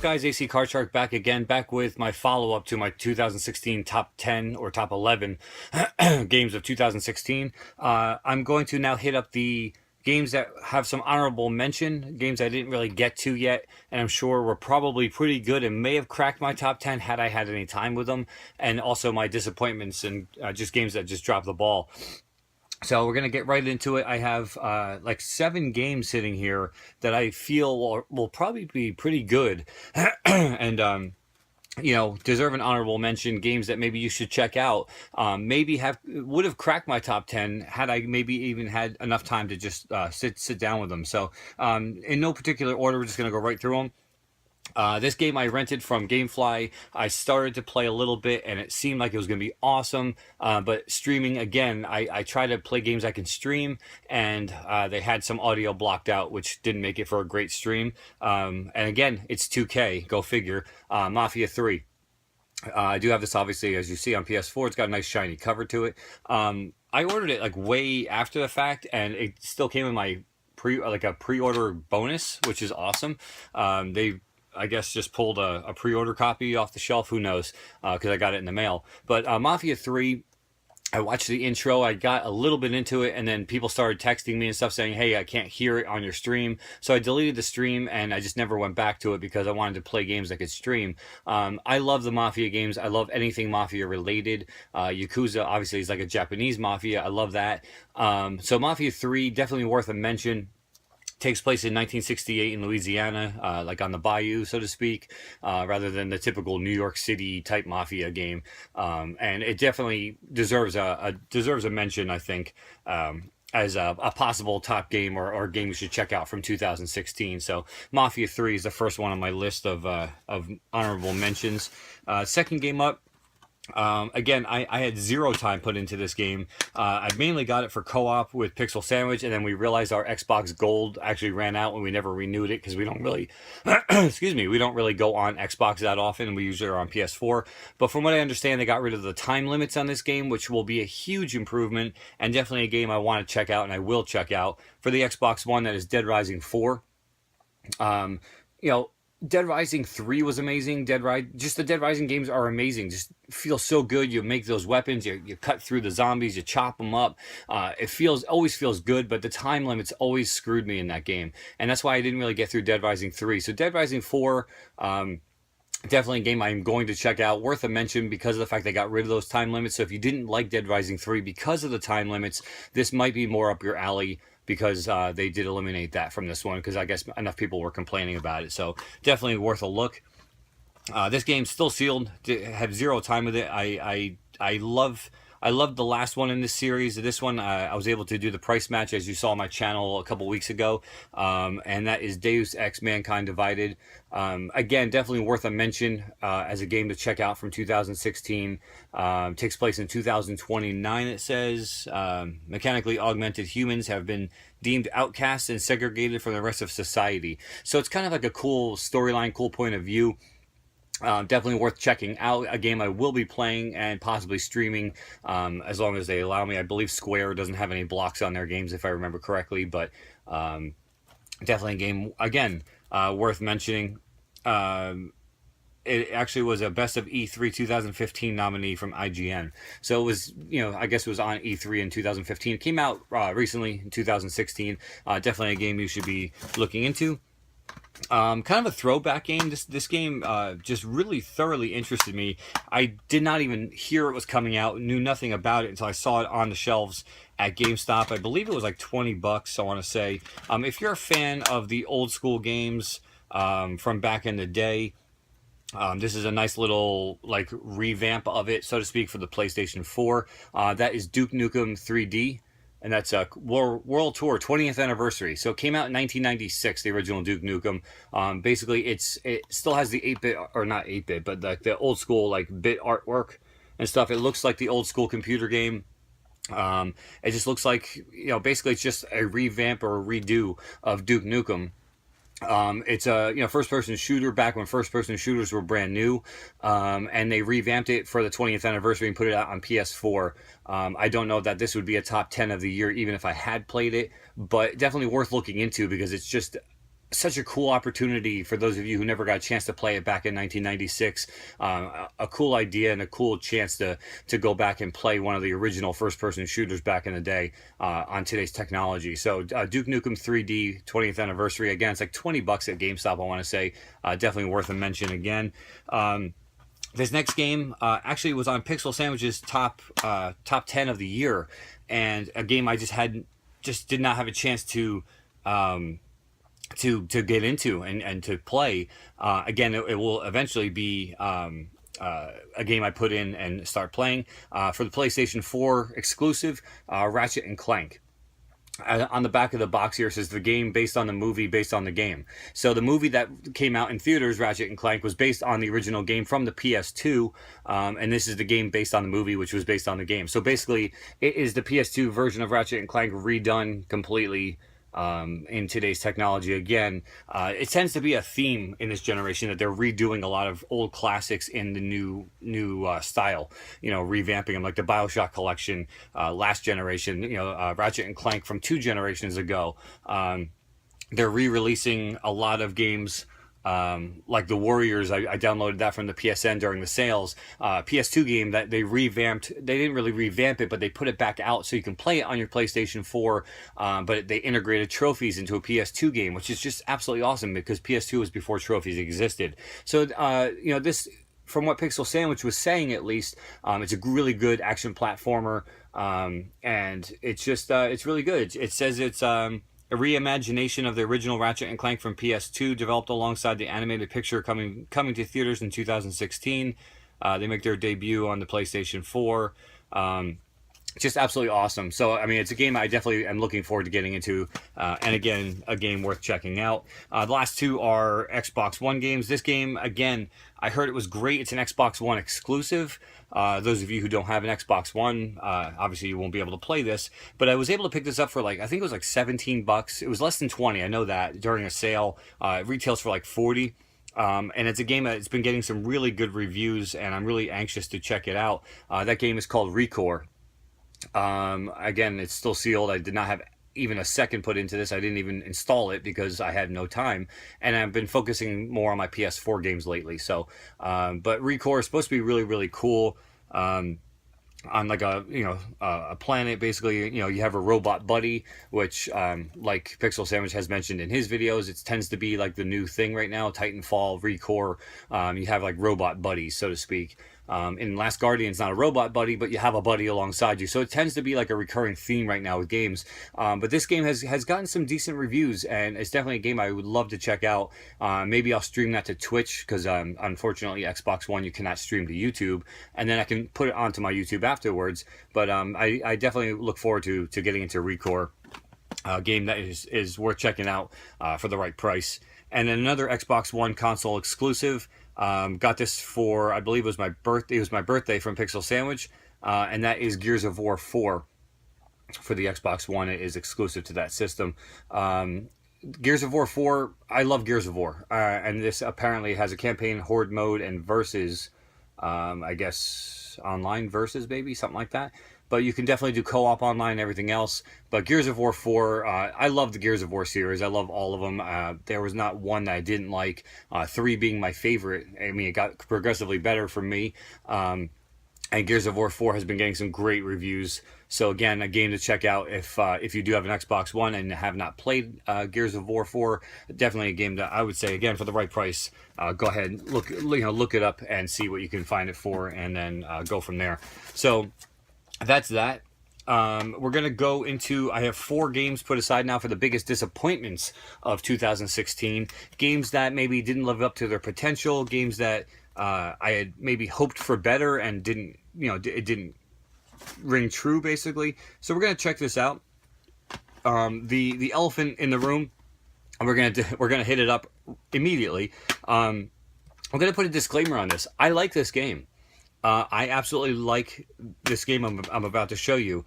guys? AC Card Shark back again, back with my follow-up to my 2016 top 10 or top 11 games of 2016. I'm going to now hit up the games that have some honorable mention, games I didn't really get to yet, and I'm sure were probably pretty good and may have cracked my top 10 had I had any time with them, and also my disappointments and just games that just dropped the ball. So we're going to get right into it. I have like 7 games sitting here that I feel will probably be pretty good and, deserve an honorable mention. Games that maybe you should check out. Maybe would have cracked my top 10 had I maybe even had enough time to just sit down with them. So in no particular order, we're just going to go right through them. This game I rented from GameFly. I started to play a little bit and it seemed like it was going to be awesome. But streaming, again, I try to play games I can stream, and they had some audio blocked out, which didn't make it for a great stream. And again, it's 2K, go figure. Mafia 3. I do have this, obviously, as you see on PS4. It's got a nice shiny cover to it. I ordered it like way after the fact, and it still came in my pre-order bonus, which is awesome. They, I guess, just pulled a pre-order copy off the shelf. Who knows? Because I got it in the mail. But Mafia 3, I watched the intro. I got a little bit into it, and then people started texting me and stuff saying, hey, I can't hear it on your stream. So I deleted the stream, and I just never went back to it because I wanted to play games I could stream. I love the Mafia games. I love anything Mafia related. Yakuza, obviously, is like a Japanese Mafia. I love that. So Mafia 3, definitely worth a mention. Takes place in 1968 in Louisiana, like on the bayou, so to speak, rather than the typical New York City type mafia game. And it definitely deserves a mention, I think, as a possible top game or game you should check out from 2016. So Mafia 3 is the first one on my list of honorable mentions. Second game up. Again, I had 0 time put into this game. I mainly got it for co-op with Pixel Sandwich, and then we realized our Xbox Gold actually ran out and we never renewed it because we don't really, excuse me, we don't really go on Xbox that often. We usually are on PS4. But from what I understand, they got rid of the time limits on this game, which will be a huge improvement and definitely a game I want to check out and I will check out. For the Xbox One, that is Dead Rising 4. Dead Rising 3 was amazing. Just the Dead Rising games are amazing. Just feel so good. You make those weapons, you cut through the zombies, you chop them up. It always feels good, but the time limits always screwed me in that game. And that's why I didn't really get through Dead Rising 3. So Dead Rising 4, definitely a game I'm going to check out. Worth a mention because of the fact they got rid of those time limits. So if you didn't like Dead Rising 3 because of the time limits, this might be more up your alley, because they did eliminate that from this one, because I guess enough people were complaining about it. So definitely worth a look. This game's still sealed. Have 0 time with it. I loved the last one in this series. This one, I was able to do the price match, as you saw on my channel a couple weeks ago, and that is Deus Ex Mankind Divided. Again, definitely worth a mention as a game to check out from 2016. Takes place in 2029, it says. Mechanically augmented humans have been deemed outcasts and segregated from the rest of society. So it's kind of like a cool storyline, cool point of view. Definitely worth checking out. A game I will be playing and possibly streaming as long as they allow me. I believe Square doesn't have any blocks on their games, if I remember correctly, but definitely a game, again, worth mentioning. It actually was a Best of E3 2015 nominee from IGN. So it was, I guess it was on E3 in 2015. It came out recently in 2016. Definitely a game you should be looking into. Kind of a throwback game. This game just really thoroughly interested me. I did not even hear it was coming out, knew nothing about it until I saw it on the shelves at GameStop. I believe it was like $20, I want to say. If you're a fan of the old school games from back in the day, this is a nice little like revamp of it, so to speak, for the PlayStation 4. That is Duke Nukem 3D. And that's a World Tour 20th anniversary. So it came out in 1996, the original Duke Nukem. Basically, it still has the 8-bit, or not 8-bit, but the old school like bit artwork and stuff. It looks like the old school computer game. It just looks like, basically it's just a revamp or a redo of Duke Nukem. It's a first-person shooter back when first-person shooters were brand new, and they revamped it for the 20th anniversary and put it out on PS4. I don't know that this would be a top 10 of the year, even if I had played it, but definitely worth looking into because it's just such a cool opportunity for those of you who never got a chance to play it back in 1996. A cool idea and a cool chance to go back and play one of the original first-person shooters back in the day on today's technology. So Duke Nukem 3D 20th anniversary. Again, it's like $20 at GameStop, I want to say. Definitely worth a mention again. This next game actually was on Pixel Sandwich's top 10 of the year, and a game I just did not have a chance um, to get into and to play. Again, it will eventually be a game I put in and start playing for the PlayStation 4 exclusive, Ratchet and Clank. On the back of the box here says the game based on the movie based on the game. So the movie that came out in theaters, Ratchet and Clank, was based on the original game from the PS2, and this is the game based on the movie, which was based on the game. So basically, it is the PS2 version of Ratchet and Clank redone completely in today's technology. Again, it tends to be a theme in this generation that they're redoing a lot of old classics in the new style. You know, revamping them, like the BioShock collection, last generation. You know, Ratchet and Clank from 2 generations ago. They're re-releasing a lot of games. Like the Warriors, I downloaded that from the PSN during the sales. PS2 game that they revamped. They didn't really revamp it, but they put it back out so you can play it on your PlayStation 4. But they integrated trophies into a PS2 game, which is just absolutely awesome because PS2 was before trophies existed. So you know, this, from what Pixel Sandwich was saying at least, it's a really good action platformer, and it's just it's really good. It says it's a reimagination of the original Ratchet and Clank from PS2, developed alongside the animated picture coming to theaters in 2016. They make their debut on the PlayStation 4. Just absolutely awesome. So, I mean, it's a game I definitely am looking forward to getting into. And again, a game worth checking out. The last two are Xbox One games. This game, again, I heard it was great. It's an Xbox One exclusive. Those of you who don't have an Xbox One, obviously you won't be able to play this. But I was able to pick this up for like, I think it was like $17. It was less than 20. I know that during a sale. It retails for like 40. And it's a game that's been getting some really good reviews, and I'm really anxious to check it out. That game is called ReCore. Again, it's still sealed. I did not have even a second put into this. I didn't even install it because I had no time, and I've been focusing more on my PS4 games lately. So, but ReCore is supposed to be really, really cool. On like a planet, basically, you know, you have a robot buddy, which like Pixel Sandwich has mentioned in his videos, it tends to be like the new thing right now. Titanfall, ReCore, you have like robot buddies, so to speak. In Last Guardian, it's not a robot buddy, but you have a buddy alongside you. So it tends to be like a recurring theme right now with games. But this game has gotten some decent reviews, and it's definitely a game I would love to check out. Maybe I'll stream that to Twitch, because unfortunately Xbox One you cannot stream to YouTube, and then I can put it onto my YouTube afterwards. But I definitely look forward to getting into ReCore, game that is worth checking out for the right price. And then another Xbox One console exclusive. Got this for, I believe it was my birthday. It was my birthday from Pixel Sandwich, and that is Gears of War 4 for the Xbox One. It is exclusive to that system. Gears of War 4, I love Gears of War, and this apparently has a campaign, horde mode, and versus, I guess, online versus, maybe, something like that. But you can definitely do co-op online and everything else. But Gears of War 4, I love the Gears of War series. I love all of them. There was not one that I didn't like. 3 being my favorite. I mean, it got progressively better for me. And Gears of War 4 has been getting some great reviews. So again, a game to check out if you do have an Xbox One and have not played Gears of War 4. Definitely a game that I would say, again, for the right price, go ahead and look it up and see what you can find it for, and then go from there. So that's that. We're going to go into, I have 4 games put aside now for the biggest disappointments of 2016. Games that maybe didn't live up to their potential. Games that I had maybe hoped for better and didn't, it didn't ring true, basically. So we're going to check this out. The elephant in the room, and we're going to hit it up immediately. I'm going to put a disclaimer on this. I like this game. I absolutely like this game I'm about to show you.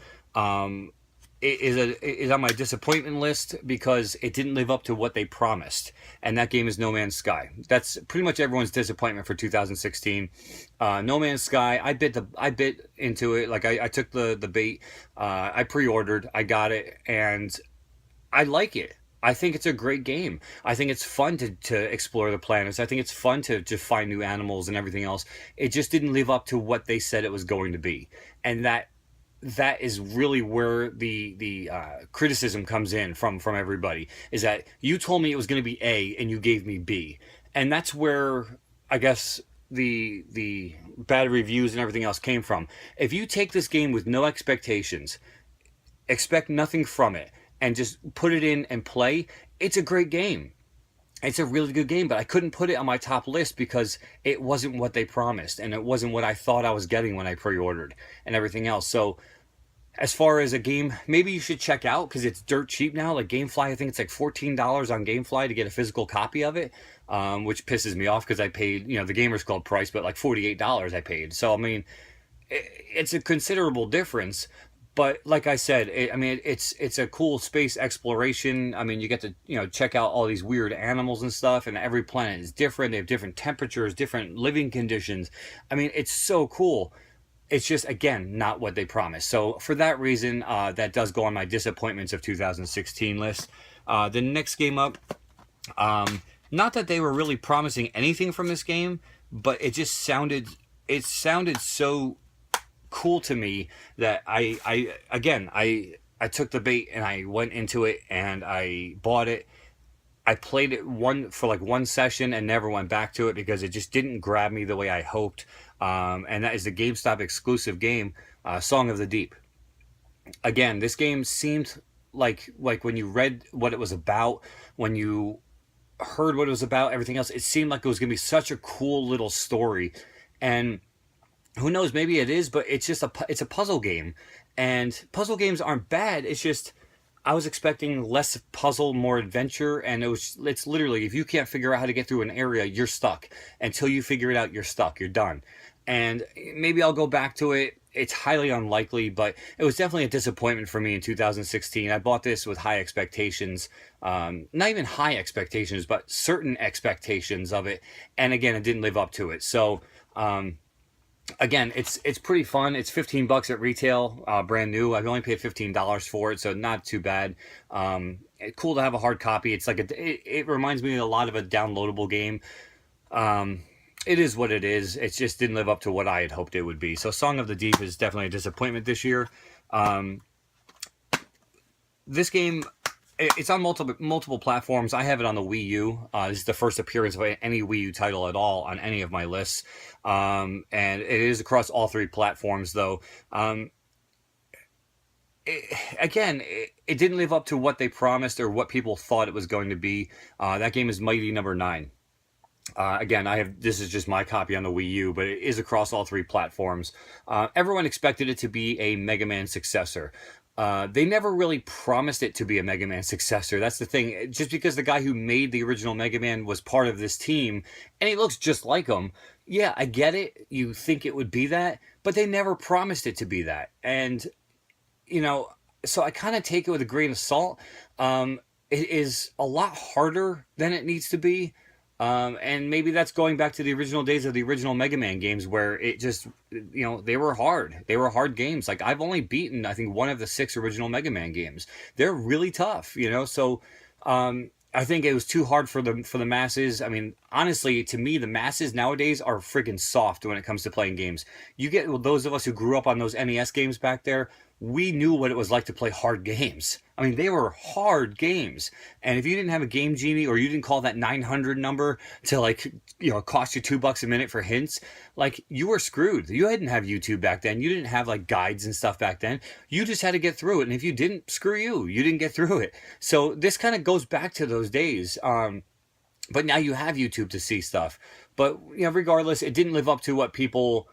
It is on my disappointment list because it didn't live up to what they promised, and that game is No Man's Sky. That's pretty much everyone's disappointment for 2016. No Man's Sky, I bit into it. Like I took the bait. I pre-ordered. I got it, and I like it. I think it's a great game. I think it's fun to explore the planets. I think it's fun to find new animals and everything else. It just didn't live up to what they said it was going to be, and that is really where the criticism comes in from everybody. Is that you told me it was going to be A and you gave me B, and that's where I guess the bad reviews and everything else came from. If you take this game with no expectations, expect nothing from it, and just put it in and play, it's a great game. It's a really good game, but I couldn't put it on my top list because it wasn't what they promised, and it wasn't what I thought I was getting when I pre-ordered and everything else. So as far as a game, maybe you should check out because it's dirt cheap now. Like GameFly, I think it's like $14 on GameFly to get a physical copy of it, which pisses me off because I paid, the Gamers Club price, but like $48 I paid. So I mean, it's a considerable difference. But like I said, it's a cool space exploration. I mean, you get to check out all these weird animals and stuff, and every planet is different. They have different temperatures, different living conditions. I mean, it's so cool. It's just, again, not what they promised. So for that reason, that does go on my disappointments of 2016 list. The next game up, not that they were really promising anything from this game, but it sounded so cool to me that I took the bait and I went into it and I bought it. I played it for like one session and never went back to it because it just didn't grab me the way I hoped. And that is the GameStop exclusive game, Song of the Deep. Again, this game seemed like when you read what it was about, when you heard what it was about, everything else, it seemed like it was going to be such a cool little story. And who knows, maybe it is, but it's a puzzle game, and puzzle games aren't bad. It's just I was expecting less puzzle, more adventure, and it's literally, if you can't figure out how to get through an area, you're stuck. Until you figure it out, you're stuck. You're done. And maybe I'll go back to it. It's highly unlikely, but it was definitely a disappointment for me in 2016. I bought this with high expectations, not even high expectations, but certain expectations of it. And again, it didn't live up to it. So, again, it's pretty fun. It's $15 at retail, brand new. I've only paid $15 for it, so not too bad. Cool to have a hard copy. It's like it reminds me a lot of a downloadable game. It is what it is. It just didn't live up to what I had hoped it would be. So Song of the Deep is definitely a disappointment this year. This game, it's on multiple platforms. I have it on the Wii U. This is the first appearance of any Wii U title at all on any of my lists. And it is across all three platforms, though. It didn't live up to what they promised or what people thought it was going to be. That game is Mighty Number 9. Again, this is just my copy on the Wii U, but it is across all three platforms. Everyone expected it to be a Mega Man successor. They never really promised it to be a Mega Man successor. That's the thing. Just because the guy who made the original Mega Man was part of this team, and he looks just like him, yeah, I get it. You think it would be that, but they never promised it to be that. And, so I kind of take it with a grain of salt. It is a lot harder than it needs to be. And maybe that's going back to the original days of the original Mega Man games where it just, they were hard. They were hard games. Like, I've only beaten, I think, one of the 6 original Mega Man games. They're really tough, so I think it was too hard for the masses. I mean, honestly, to me, the masses nowadays are freaking soft when it comes to playing games. You get those of us who grew up on those NES games back there, we knew what it was like to play hard games. I mean, they were hard games. And if you didn't have a Game Genie or you didn't call that 900 number to cost you $2 a minute for hints, like, you were screwed. You didn't have YouTube back then. You didn't have like guides and stuff back then. You just had to get through it. And if you didn't, screw you. You didn't get through it. So this kind of goes back to those days. But now you have YouTube to see stuff. But regardless, it didn't live up to what people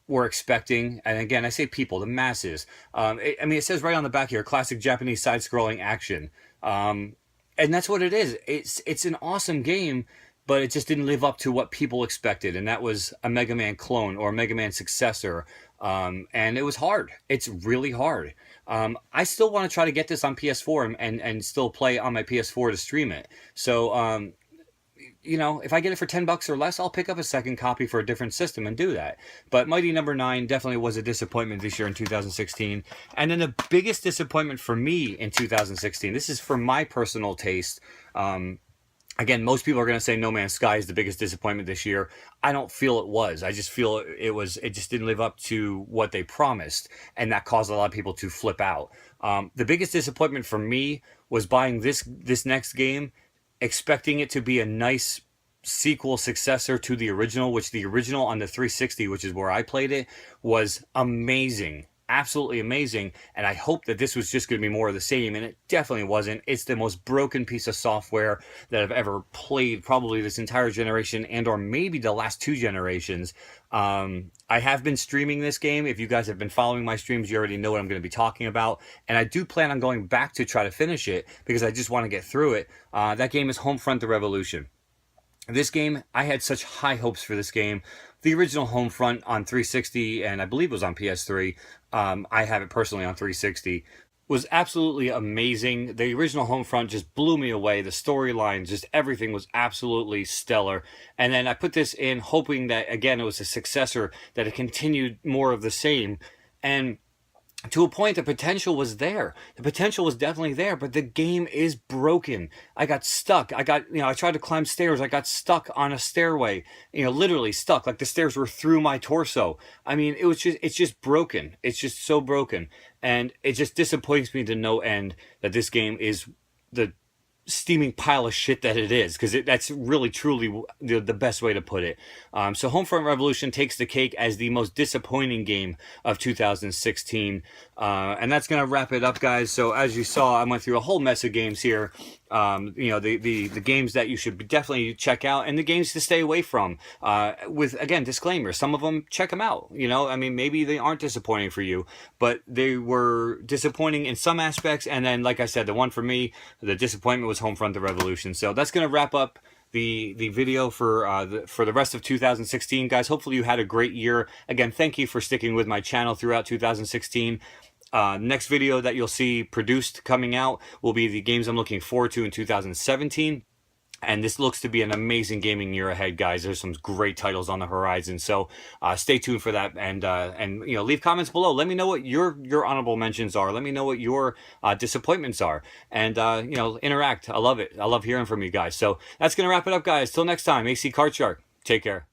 were expecting. And again, I say people, the masses. It says right on the back here, classic Japanese side-scrolling action. And that's what it is. It's an awesome game, but it just didn't live up to what people expected. And that was a Mega Man clone or a Mega Man successor. And it was hard. It's really hard. I still want to try to get this on PS4 and still play on my PS4 to stream it. So, you know, if I get it for $10 or less, I'll pick up a second copy for a different system and do that. But Mighty Number Nine definitely was a disappointment this year in 2016. And then the biggest disappointment for me in 2016, this is for my personal taste. Again, most people are going to say No Man's Sky is the biggest disappointment this year. I don't feel it was. I just feel it just didn't live up to what they promised, and that caused a lot of people to flip out. The biggest disappointment for me was buying this next game, expecting it to be a nice sequel successor to the original, which the original on the 360, which is where I played it, was amazing. Absolutely amazing, and I hope that this was just going to be more of the same, and it definitely wasn't. It's the most broken piece of software that I've ever played, probably this entire generation, and or maybe the last two generations. I have been streaming this game. If you guys have been following my streams, you already know what I'm going to be talking about, and I do plan on going back to try to finish it because I just want to get through it. That game is Homefront: The Revolution. This game, I had such high hopes for this game. The original Homefront on 360, and I believe it was on PS3, I have it personally on 360, was absolutely amazing. The original Homefront just blew me away. The storyline, just everything was absolutely stellar. And then I put this in hoping that, again, it was a successor, that it continued more of the same. And to a point, the potential was there. The potential was definitely there, but the game is broken. I got stuck. I tried to climb stairs. I got stuck on a stairway, literally stuck. Like the stairs were through my torso. I mean, it's just broken. It's just so broken. And it just disappoints me to no end that this game is the steaming pile of shit that it is, because that's really truly the best way to put it. So Homefront Revolution takes the cake as the most disappointing game of 2016, and that's gonna wrap it up, guys. So as you saw, I went through a whole mess of games here. The games that you should definitely check out, and the games to stay away from, with, again, disclaimers. Some of them, check them out. I mean, maybe they aren't disappointing for you, but they were disappointing in some aspects. And then, like I said, the one for me, the disappointment was Homefront: The Revolution. So that's going to wrap up the video for the rest of 2016, guys. Hopefully you had a great year. Again, thank you for sticking with my channel throughout 2016. Next video that you'll see produced coming out will be the games I'm looking forward to in 2017. And this looks to be an amazing gaming year ahead, guys. There's some great titles on the horizon, so stay tuned for that. And leave comments below. Let me know what your honorable mentions are. Let me know what your disappointments are, and interact. I love it. I love hearing from you guys. So that's gonna wrap it up, guys. Till next time, AC Card Shark. Take care.